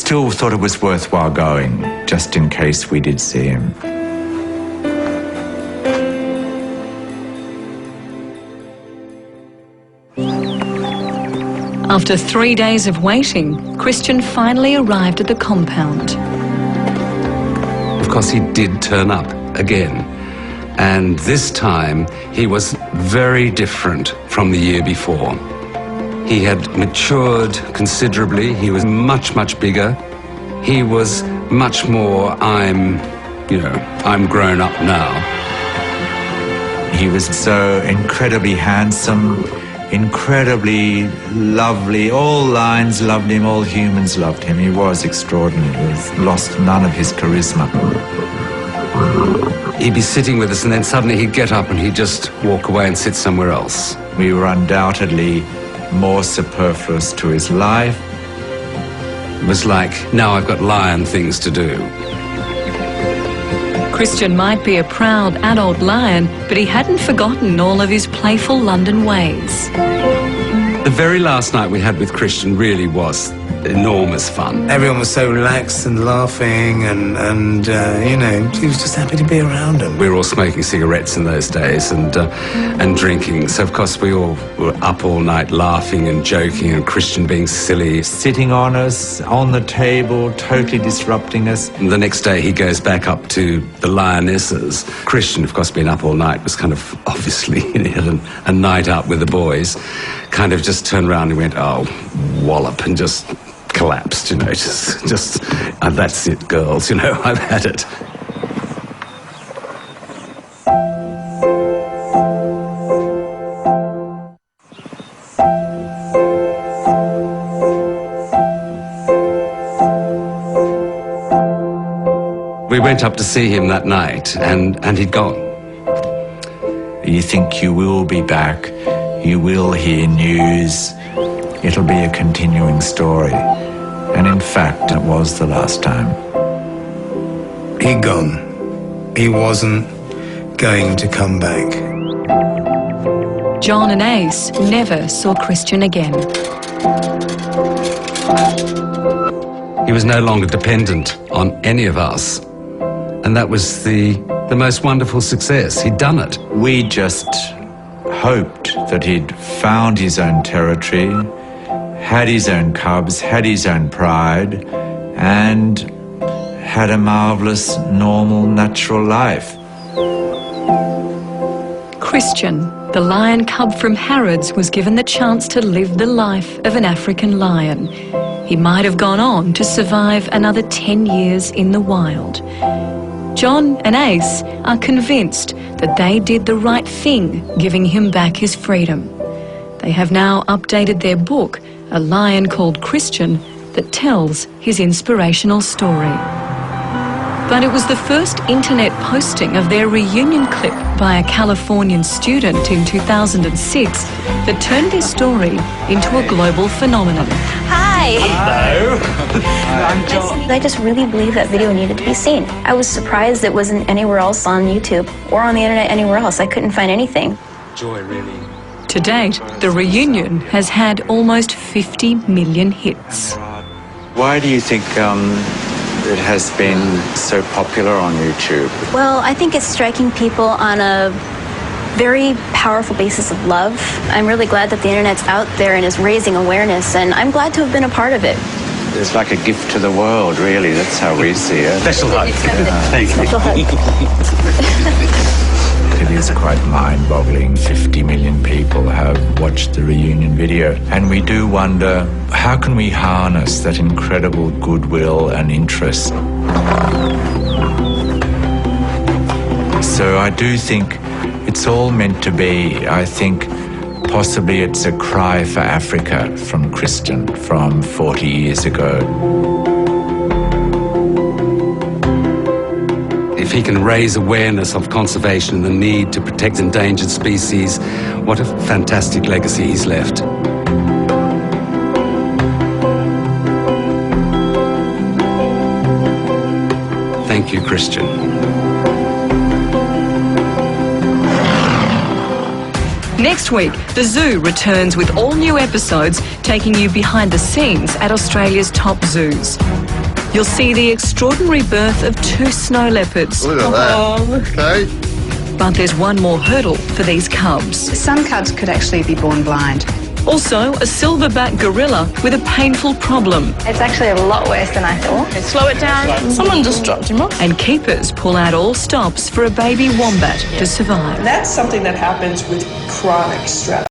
still thought it was worthwhile going, just in case we did see him. After 3 days of waiting, Christian finally arrived at the compound. Of course, he did turn up again. And this time, he was very different from the year before. He had matured considerably. He was much, much bigger. He was much more, I'm grown up now. He was so incredibly handsome, incredibly lovely. All lions loved him, all humans loved him. He was extraordinary. He lost none of his charisma. He'd be sitting with us and then suddenly he'd get up and he'd just walk away and sit somewhere else. We were undoubtedly more superfluous to his life. It was like, now I've got lion things to do. Christian might be a proud adult lion, but he hadn't forgotten all of his playful London ways. The very last night we had with Christian really was enormous fun. Everyone was so relaxed and laughing and he was just happy to be around him. We were all smoking cigarettes in those days and drinking. So, of course, we all were up all night laughing and joking and Christian being silly. Sitting on us, on the table, totally disrupting us. And the next day he goes back up to the lionesses. Christian, of course, being up all night was kind of obviously, he had a night out with the boys, kind of just turned around and went, oh, wallop, and just collapsed, just that's it, girls, I've had it. We went up to see him that night and he'd gone. You think you will be back, you will hear news, it'll be a continuing story. And in fact, it was the last time. He'd gone. He wasn't going to come back. John and Ace never saw Christian again. He was no longer dependent on any of us. And that was the most wonderful success. He'd done it. We just hoped that he'd found his own territory, had his own cubs, had his own pride, and had a marvellous, normal, natural life. Christian, the lion cub from Harrods, was given the chance to live the life of an African lion. He might have gone on to survive another 10 years in the wild. John and Ace are convinced that they did the right thing, giving him back his freedom. They have now updated their book, A Lion Called Christian, that tells his inspirational story. But it was the first internet posting of their reunion clip by a Californian student in 2006 that turned their story into a global phenomenon. Hi! Hello! I'm John. I just really believe that video needed to be seen. I was surprised it wasn't anywhere else on YouTube or on the internet anywhere else. I couldn't find anything. Joy, really. To date, the reunion has had almost 50 million hits. Why do you think it has been so popular on YouTube? Well, I think it's striking people on a very powerful basis of love. I'm really glad that the internet's out there and is raising awareness, and I'm glad to have been a part of it. It's like a gift to the world, really. That's how we see it. Special hug. Thank you. Special hug. It is quite mind-boggling. 50 million people have watched the reunion video. And we do wonder, how can we harness that incredible goodwill and interest? So I do think it's all meant to be. I think possibly it's a cry for Africa from Christian from 40 years ago. If he can raise awareness of conservation and the need to protect endangered species, what a fantastic legacy he's left. Thank you, Christian. Next week, the Zoo returns with all new episodes taking you behind the scenes at Australia's top zoos. You'll see the extraordinary birth of 2 snow leopards. Look at that. Okay. But there's one more hurdle for these cubs. Some cubs could actually be born blind. Also, a silverback gorilla with a painful problem. It's actually a lot worse than I thought. Slow it down. Someone just dropped him off. And keepers pull out all stops for a baby wombat to survive. That's something that happens with chronic stress.